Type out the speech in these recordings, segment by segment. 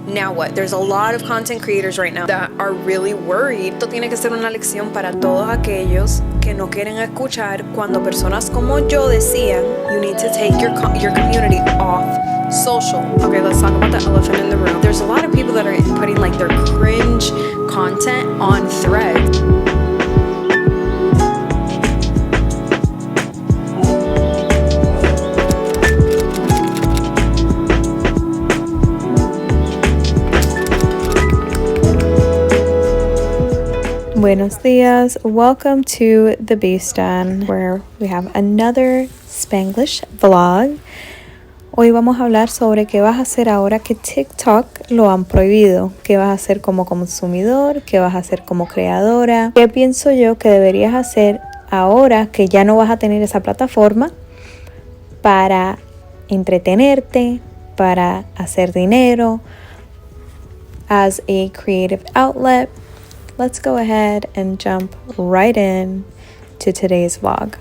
Now what? There's a lot of content creators right now that are really worried. Esto tiene que ser una lección para todos aquellos que no quieren escuchar cuando personas como yo decían, you need to take your community off social. Okay, let's talk about the elephant in the room. There's a lot of people that are putting like their cringe content on Threads. Buenos dias, welcome to the Beastan, where we have another Spanglish vlog. Hoy vamos a hablar sobre qué vas a hacer ahora que TikTok lo han prohibido. ¿Qué vas a hacer como consumidor? ¿Qué vas a hacer como creadora? ¿Qué pienso yo que deberías hacer ahora que ya no vas a tener esa plataforma para entretenerte, para hacer dinero, as a creative outlet? Let's go ahead and jump right in to today's vlog.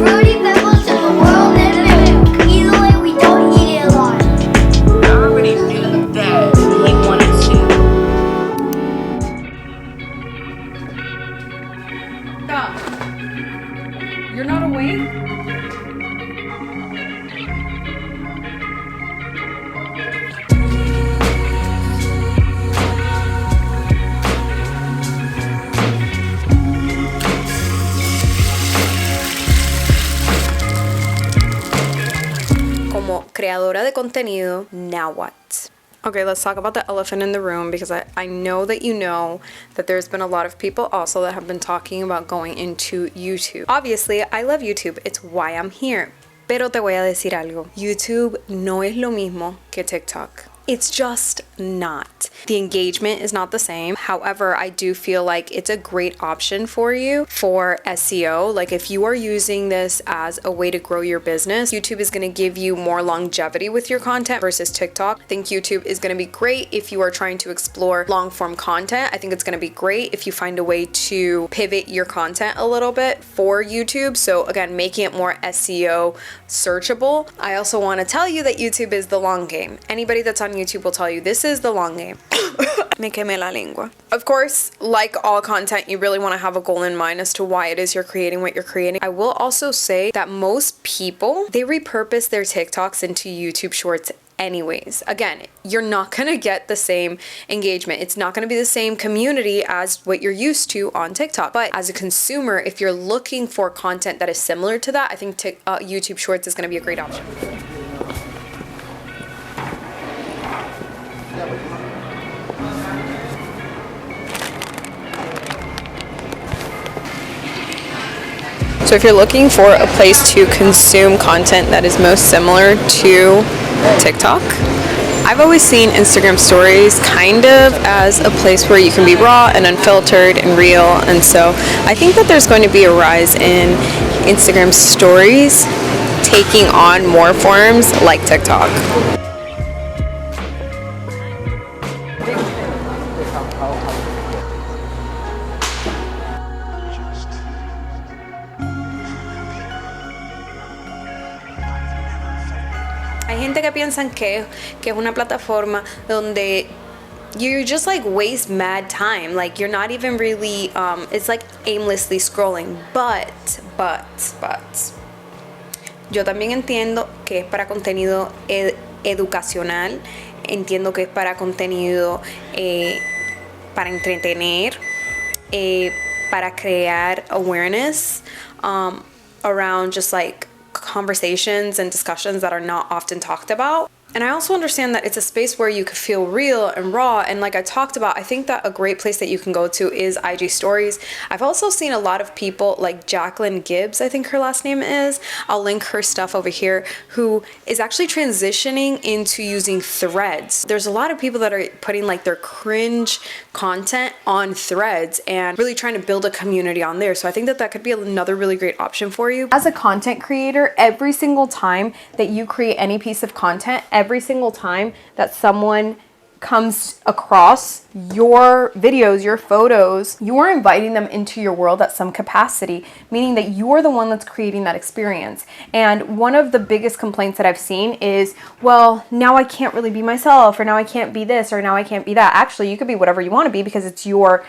Fruity pebbles to the world and milk. Either way, we don't eat it a lot. I already knew that he wanted to. Stop. You're not awake? Como creadora de contenido, now what? Okay, let's talk about the elephant in the room because I know that you know that there's been a lot of people also that have been talking about going into YouTube. Obviously, I love YouTube. It's why I'm here. Pero te voy a decir algo. YouTube no es lo mismo que TikTok. It's just not. The engagement is not the same. However, I do feel like it's a great option for you for SEO. Like if you are using this as a way to grow your business, YouTube is going to give you more longevity with your content versus TikTok. I think YouTube is going to be great if you are trying to explore long form content. I think it's going to be great if you find a way to pivot your content a little bit for YouTube. So again, making it more SEO searchable. I also want to tell you that YouTube is the long game. Anybody that's on YouTube will tell you this is the long game. Me quemé la lengua. Of course, like all content, you really want to have a goal in mind as to why it is you're creating what you're creating. I will also say that most people, they repurpose their TikToks into YouTube shorts anyways. Again, you're not going to get the same engagement. It's not going to be the same community as what you're used to on TikTok. But as a consumer, if you're looking for content that is similar to that, I think YouTube Shorts is going to be a great option. So if you're looking for a place to consume content that is most similar to TikTok, I've always seen Instagram stories kind of as a place where you can be raw and unfiltered and real. And so I think that there's going to be a rise in Instagram stories taking on more forms like TikTok. Hay gente que piensan que es una plataforma donde you just like waste mad time. Like you're not even really, it's like aimlessly scrolling. But, yo también entiendo que es para contenido educacional. Entiendo que es para contenido para entretener, para crear awareness around just like conversations and discussions that are not often talked about. And I also understand that it's a space where you could feel real and raw. And like I talked about, I think that a great place that you can go to is IG stories. I've also seen a lot of people like Jacqueline Gibbs, I think her last name is. I'll link her stuff over here, who is actually transitioning into using Threads. There's a lot of people that are putting like their cringe content on Threads and really trying to build a community on there. So I think that that could be another really great option for you. As a content creator, every single time that you create any piece of content, every single time that someone comes across your videos, your photos, you're inviting them into your world at some capacity, meaning that you're the one that's creating that experience. And one of the biggest complaints that I've seen is, well, now I can't really be myself, or now I can't be this, or now I can't be that. Actually, you could be whatever you want to be because it's your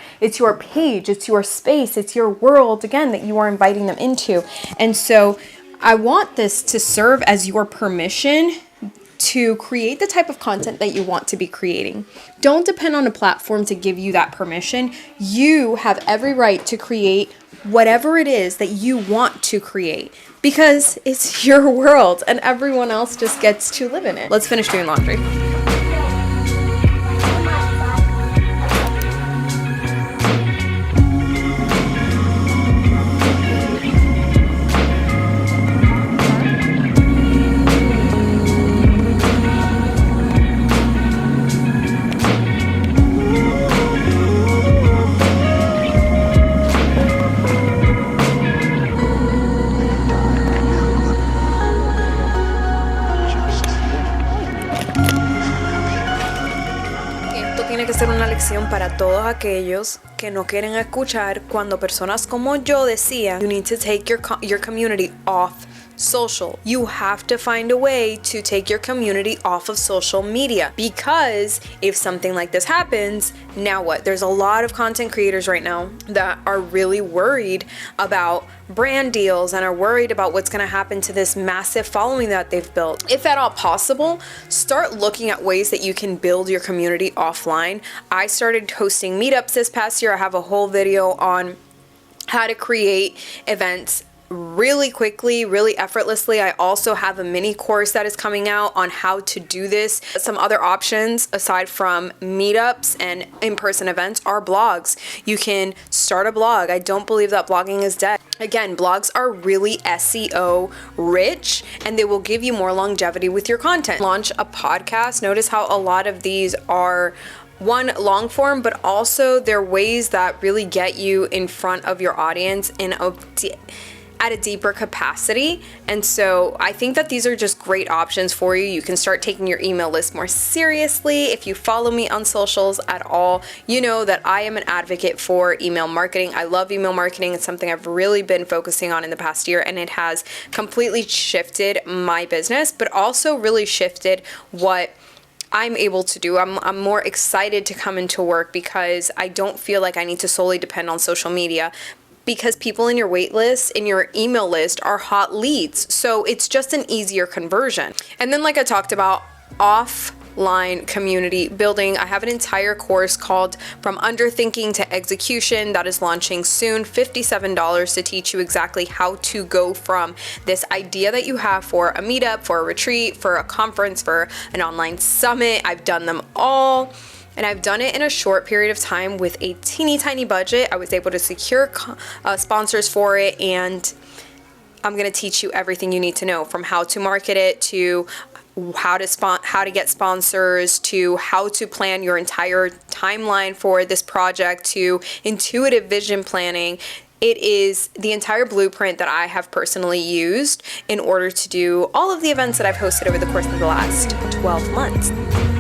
page, it's your space, it's your world, again, that you are inviting them into. And so I want this to serve as your permission to create the type of content that you want to be creating. Don't depend on a platform to give you that permission. You have every right to create whatever it is that you want to create because it's your world and everyone else just gets to live in it. Let's finish doing laundry. Tiene que ser una lección para todos aquellos que no quieren escuchar cuando personas como yo decían, you need to take your community off social. You have to find a way to take your community off of social media, because if something like this happens, now what? There's a lot of content creators right now that are really worried about brand deals and are worried about what's going to happen to this massive following that they've built. If at all possible, start looking at ways that you can build your community offline. I started hosting meetups this past year. I have a whole video on how to create events really quickly, really effortlessly. I also have a mini course that is coming out on how to do this. Some other options aside from meetups and in-person events are blogs. You can start a blog. I don't believe that blogging is dead. Again, blogs are really SEO rich and they will give you more longevity with your content. Launch a podcast. Notice how a lot of these are one, long form, but also they're ways that really get you in front of your audience at a deeper capacity. And so I think that these are just great options for you. You can start taking your email list more seriously. If you follow me on socials at all, you know that I am an advocate for email marketing. I love email marketing. It's something I've really been focusing on in the past year, and it has completely shifted my business, but also really shifted what I'm able to do. I'm more excited to come into work because I don't feel like I need to solely depend on social media, because people in your wait list, in your email list, are hot leads. So it's just an easier conversion. And then, like I talked about, offline community building. I have an entire course called From Underthinking to Execution that is launching soon, $57 to teach you exactly how to go from this idea that you have for a meetup, for a retreat, for a conference, for an online summit. I've done them all. And I've done it in a short period of time with a teeny tiny budget. I was able to secure sponsors for it, and I'm going to teach you everything you need to know, from how to market it to how to get sponsors, to how to plan your entire timeline for this project, to intuitive vision planning. It is the entire blueprint that I have personally used in order to do all of the events that I've hosted over the course of the last 12 months.